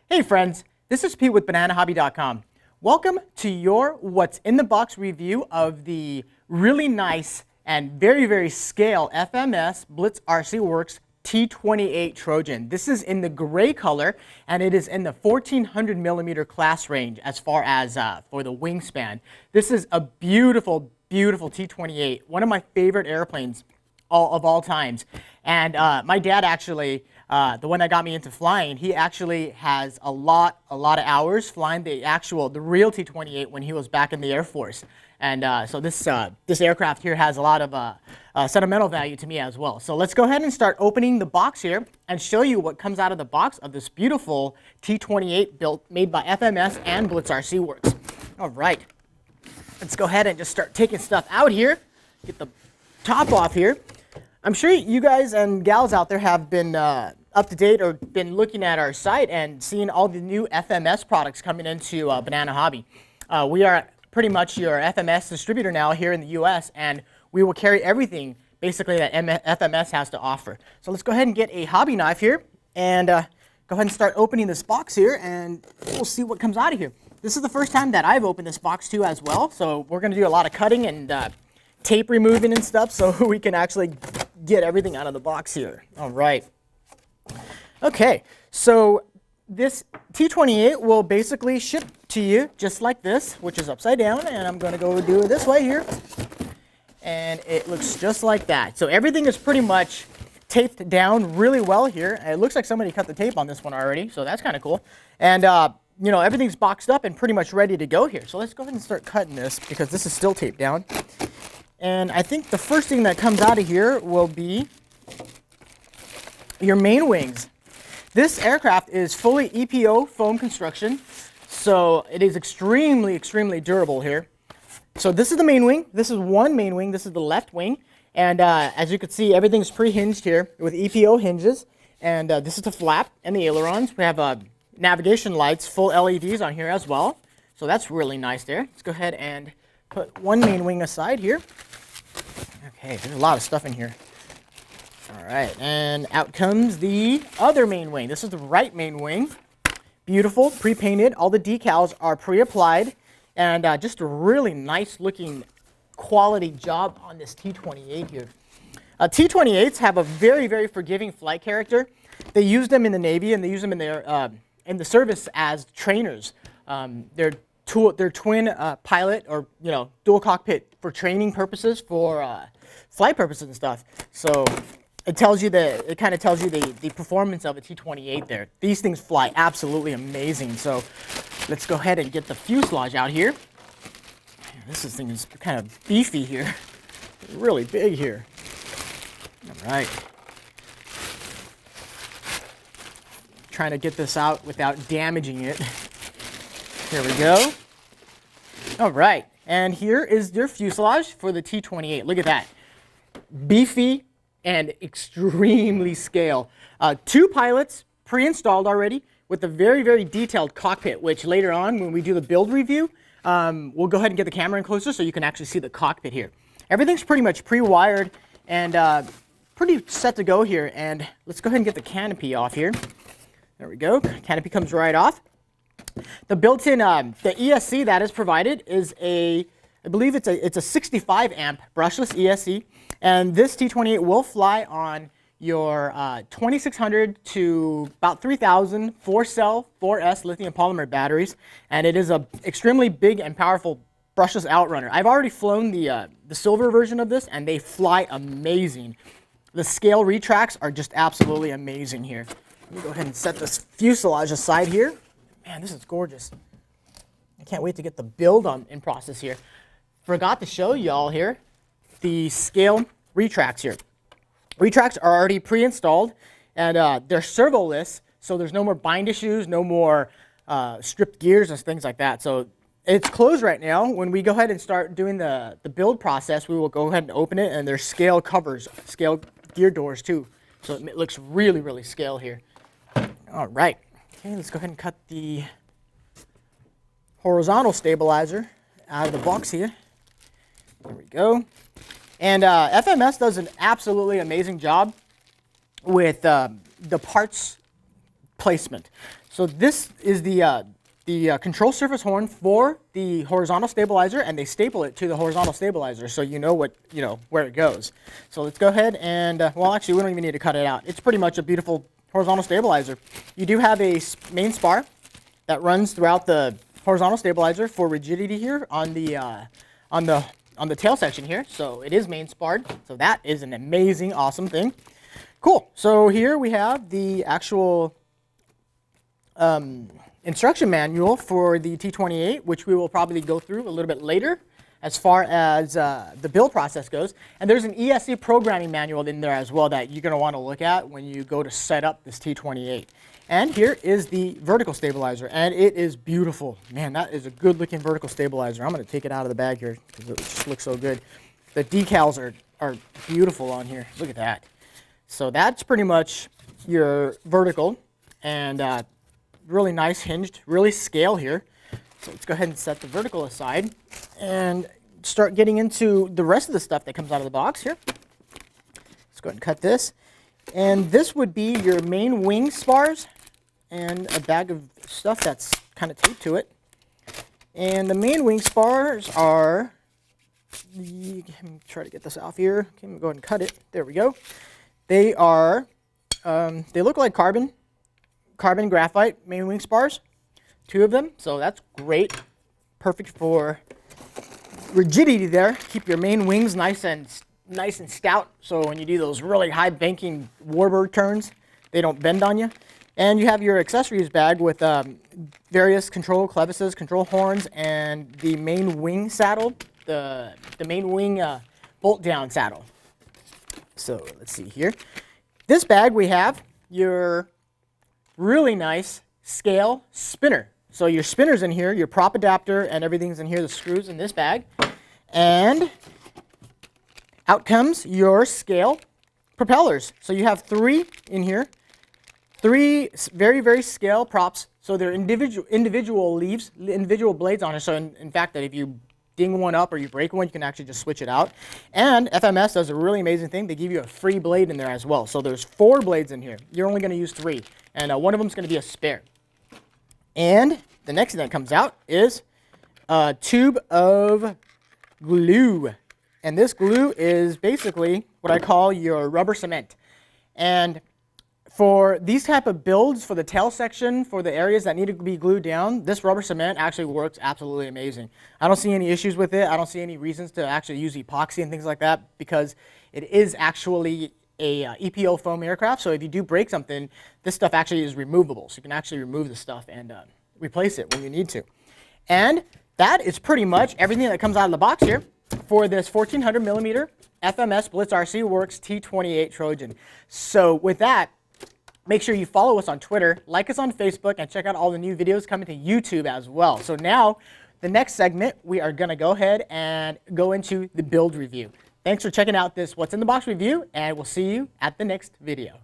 Hey friends, this is Pete with BananaHobby.com. Welcome to your What's in the Box review of the really nice and very scale FMS BlitzRCworks T-28 Trojan. This is in the gray color and it is in the 1400 millimeter class range as far as for the wingspan. This is a beautiful T-28, one of my favorite airplanes of all times. And my dad actually, the one that got me into flying, he actually has a lot of hours flying the real T-28 when he was back in the Air Force. And so this aircraft here has a lot of sentimental value to me as well. So let's go ahead and start opening the box here and show you what comes out of the box of this beautiful T-28 made by FMS and BlitzRCworks. All right, let's go ahead and just start taking stuff out here. Get the top off here. I'm sure you guys and gals out there have been up to date or been looking at our site and seeing all the new FMS products coming into Banana Hobby. We are pretty much your FMS distributor now here in the US, and we will carry everything basically that FMS has to offer. So let's go ahead and get a hobby knife here and go ahead and start opening this box here, and we'll see what comes out of here. This is the first time that I've opened this box too as well, so we're going to do a lot of cutting and tape removing and stuff so we can actually get everything out of the box here. All right. Okay, so this T-28 will basically ship to you just like this, which is upside down, and I'm going to go do it this way here. And it looks just like that. So everything is pretty much taped down really well here. It looks like somebody cut the tape on this one already, so that's kind of cool. And you know, everything's boxed up and pretty much ready to go here. So let's go ahead and start cutting this because this is still taped down. And I think the first thing that comes out of here will be your main wings. This aircraft is fully EPO foam construction, so it is extremely durable here. So this is the main wing. This is one main wing. This is the left wing. And as you can see, everything's pre-hinged here with EPO hinges. And this is the flap and the ailerons. We have navigation lights, full LEDs on here as well. So that's really nice there. Let's go ahead and put one main wing aside here. Okay, there's a lot of stuff in here. All right, and out comes the other main wing. This is the right main wing. Beautiful, pre-painted. All the decals are pre-applied. And just a really nice looking quality job on this T-28 here. T-28s have a very forgiving flight character. They use them in the Navy and they use them in their in the service as trainers. They're twin pilot or dual cockpit for training purposes, for flight purposes and stuff. So it tells you it kind of tells you the performance of a T-28 there. These things fly absolutely amazing. So let's go ahead and get the fuselage out here. This thing is kind of beefy here, really big here. All right. Trying to get this out without damaging it. Here we go. All right, and here is your fuselage for the T-28. Look at that. Beefy and extremely scale. 2 pilots pre-installed already with a very detailed cockpit, which later on when we do the build review, we'll go ahead and get the camera in closer so you can actually see the cockpit here. Everything's pretty much pre-wired and pretty set to go here. And let's go ahead and get the canopy off here. There we go. Canopy comes right off. The built-in, the ESC that is provided is I believe it's a 65 amp brushless ESC, and this T-28 will fly on your 2600 to about 3000 4-cell 4S lithium polymer batteries, and it is a extremely big and powerful brushless outrunner. I've already flown the silver version of this, and they fly amazing. The scale retracts are just absolutely amazing here. Let me go ahead and set this fuselage aside here. Man, this is gorgeous. I can't wait to get the build in process here. Forgot to show y'all here the scale retracts here. Retracts are already pre-installed, and they're servoless, so there's no more bind issues, no more stripped gears and things like that. So it's closed right now. When we go ahead and start doing the build process, we will go ahead and open it, and there's scale covers, scale gear doors too. So it looks really scale here. All right. Okay, let's go ahead and cut the horizontal stabilizer out of the box here. There we go. And FMS does an absolutely amazing job with the parts placement. So this is the control surface horn for the horizontal stabilizer, and they staple it to the horizontal stabilizer so you know where it goes. So let's go ahead and, well, actually we don't even need to cut it out. It's pretty much a beautiful horizontal stabilizer. You do have a main spar that runs throughout the horizontal stabilizer for rigidity here on the tail section here. So it is main sparred. So that is an amazing, awesome thing. Cool. So here we have the actual instruction manual for the T-28, which we will probably go through a little bit later as far as the build process goes. And there's an ESC programming manual in there as well that you're going to want to look at when you go to set up this T-28. And here is the vertical stabilizer, and it is beautiful. Man, that is a good looking vertical stabilizer. I'm going to take it out of the bag here because it just looks so good. The decals are beautiful on here. Look at that. So that's pretty much your vertical, and really nice hinged, really scale here. So let's go ahead and set the vertical aside and start getting into the rest of the stuff that comes out of the box here. Let's go ahead and cut this. And this would be your main wing spars and a bag of stuff that's kind of taped to it. And the main wing spars are, let me try to get this off here. Okay, I'm going to go ahead and cut it. There we go. They are, they look like carbon graphite main wing spars, 2 of them. So that's great, perfect for rigidity there. Keep your main wings nice and stout, so when you do those really high banking warbird turns, they don't bend on you. And you have your accessories bag with various control clevises, control horns, and the main wing saddle, the main wing bolt down saddle. So let's see here. This bag we have your really nice scale spinner. So your spinner's in here, your prop adapter, and everything's in here, the screws in this bag. And out comes your scale propellers. So you have 3 in here, 3 very, very scale props. So they're individual leaves, individual blades on it. So in fact, that if you ding one up or you break one, you can actually just switch it out. And FMS does a really amazing thing. They give you a free blade in there as well. So there's 4 blades in here. You're only going to use 3. And one of them is going to be a spare. And the next thing that comes out is a tube of glue. And this glue is basically what I call your rubber cement. And for these type of builds, for the tail section, for the areas that need to be glued down, this rubber cement actually works absolutely amazing. I don't see any issues with it. I don't see any reasons to actually use epoxy and things like that, because it is actually a EPO foam aircraft. So if you do break something, this stuff actually is removable. So you can actually remove the stuff and replace it when you need to. And that is pretty much everything that comes out of the box here for this 1400 millimeter FMS BlitzRCworks T-28 Trojan. So with that, make sure you follow us on Twitter, like us on Facebook, and check out all the new videos coming to YouTube as well. So now, the next segment, we are going to go ahead and go into the build review. Thanks for checking out this What's in the Box review, and we'll see you at the next video.